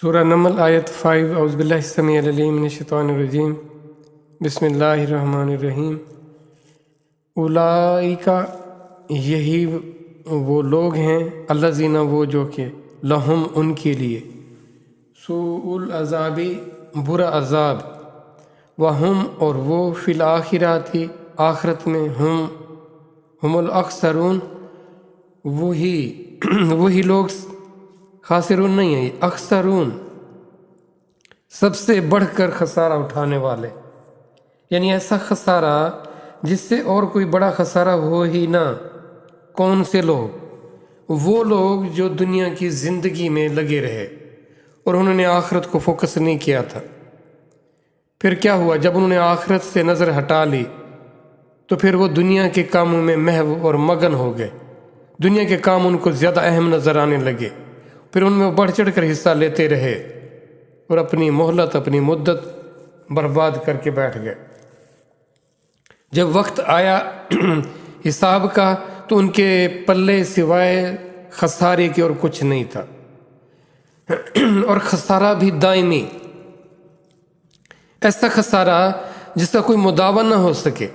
سورہ نمل آیت 5 اعوذ باللہ السمیع العلیم من الشیطان الرجیم بسم اللہ الرحمن الرحیم اولئک یہی وہ لوگ ہیں الذین وہ جو کہ لہم ان کے لیے سوء العذاب برا عذاب وہم اور وہ فی الآخرات آخرت میں ہم الاخسرون وہی لوگ خاسرون نہیں ہیں، اخسرون سب سے بڑھ کر خسارہ اٹھانے والے، یعنی ایسا خسارہ جس سے اور کوئی بڑا خسارہ ہو ہی نہ۔ کون سے لوگ؟ وہ لوگ جو دنیا کی زندگی میں لگے رہے اور انہوں نے آخرت کو فوکس نہیں کیا تھا۔ پھر کیا ہوا؟ جب انہوں نے آخرت سے نظر ہٹا لی تو پھر وہ دنیا کے کاموں میں محو اور مگن ہو گئے، دنیا کے کام ان کو زیادہ اہم نظر آنے لگے، پھر ان میں وہ بڑھ چڑھ کر حصہ لیتے رہے اور اپنی مہلت اپنی مدت برباد کر کے بیٹھ گئے۔ جب وقت آیا حساب کا تو ان کے پلے سوائے خسارے کے اور کچھ نہیں تھا، اور خسارہ بھی دائمی، ایسا خسارہ جس کا کوئی مداوع نہ ہو سکے،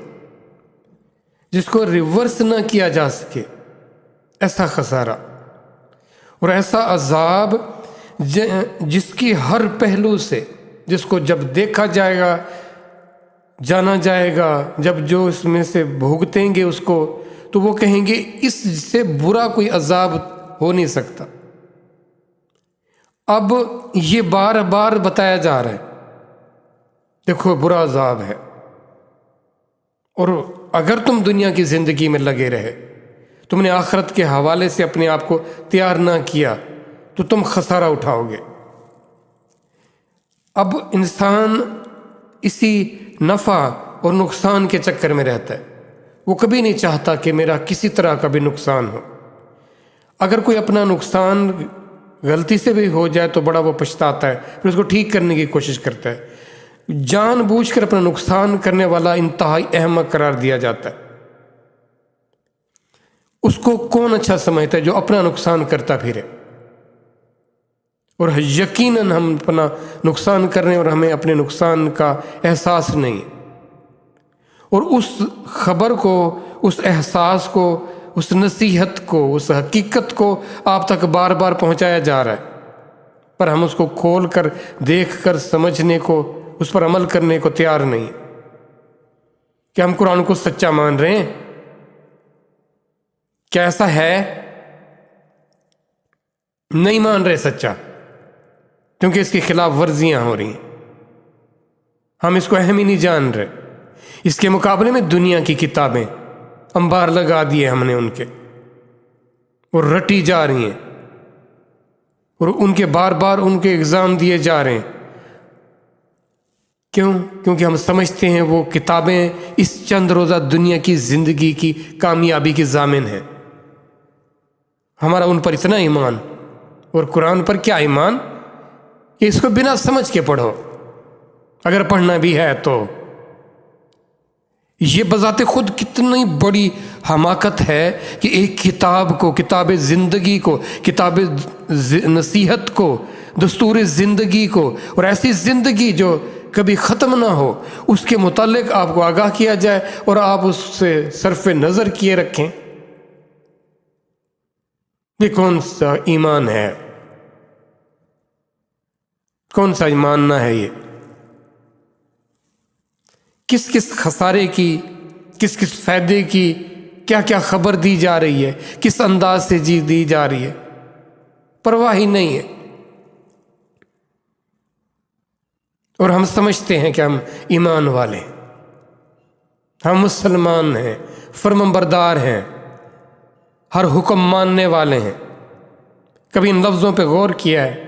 جس کو ریورس نہ کیا جا سکے، ایسا خسارہ اور ایسا عذاب جس کی ہر پہلو سے، جس کو جب دیکھا جائے گا جانا جائے گا، جب جو اس میں سے بھوگتیں گے اس کو تو وہ کہیں گے اس سے برا کوئی عذاب ہو نہیں سکتا۔ اب یہ بار بار بتایا جا رہا ہے، دیکھو برا عذاب ہے، اور اگر تم دنیا کی زندگی میں لگے رہے، تم نے آخرت کے حوالے سے اپنے آپ کو تیار نہ کیا تو تم خسارہ اٹھاؤ گے۔ اب انسان اسی نفع اور نقصان کے چکر میں رہتا ہے، وہ کبھی نہیں چاہتا کہ میرا کسی طرح کا بھی نقصان ہو۔ اگر کوئی اپنا نقصان غلطی سے بھی ہو جائے تو بڑا وہ پچھتاتا ہے، پھر اس کو ٹھیک کرنے کی کوشش کرتا ہے۔ جان بوجھ کر اپنا نقصان کرنے والا انتہائی احمق قرار دیا جاتا ہے۔ اس کو کون اچھا سمجھتا ہے؟ جو اپنا نقصان کرتا پھرے، اور یقیناً ہم اپنا نقصان کر رہے ہیں اور ہمیں اپنے نقصان کا احساس نہیں، اور اس خبر کو، اس احساس کو، اس نصیحت کو، اس حقیقت کو آپ تک بار بار پہنچایا جا رہا ہے، پر ہم اس کو کھول کر دیکھ کر سمجھنے کو، اس پر عمل کرنے کو تیار نہیں۔ کہ ہم قرآن کو سچا مان رہے ہیں؟ کیا ایسا ہے؟ نہیں مان رہے سچا، کیونکہ اس کی خلاف ورزیاں ہو رہی ہیں، ہم اس کو اہم ہی نہیں جان رہے۔ اس کے مقابلے میں دنیا کی کتابیں انبار لگا دیے ہم نے ان کے، اور رٹی جا رہی ہیں، اور ان کے بار بار ان کے ایگزام دیے جا رہے ہیں۔ کیوں؟ کیونکہ ہم سمجھتے ہیں وہ کتابیں اس چند روزہ دنیا کی زندگی کی کامیابی کی ضامن ہیں۔ ہمارا ان پر اتنا ایمان، اور قرآن پر کیا ایمان کہ اس کو بنا سمجھ کے پڑھو، اگر پڑھنا بھی ہے تو۔ یہ بذات خود کتنی بڑی حماقت ہے کہ ایک کتاب کو، کتاب زندگی کو، کتاب نصیحت کو، دستور زندگی کو، اور ایسی زندگی جو کبھی ختم نہ ہو، اس کے متعلق آپ کو آگاہ کیا جائے اور آپ اس سے صرف نظر کیے رکھیں۔ یہ کون سا ایمان ہے؟ کون سا ایمان نہ ہے یہ؟ کس کس خسارے کی، کس کس فائدے کی کیا کیا خبر دی جا رہی ہے، کس انداز سے دی جا رہی ہے، پرواہ ہی نہیں ہے۔ اور ہم سمجھتے ہیں کہ ہم ایمان والے ہیں، ہم مسلمان ہیں، فرمانبردار ہیں، ہر حکم ماننے والے ہیں۔ کبھی ان لفظوں پہ غور کیا ہے؟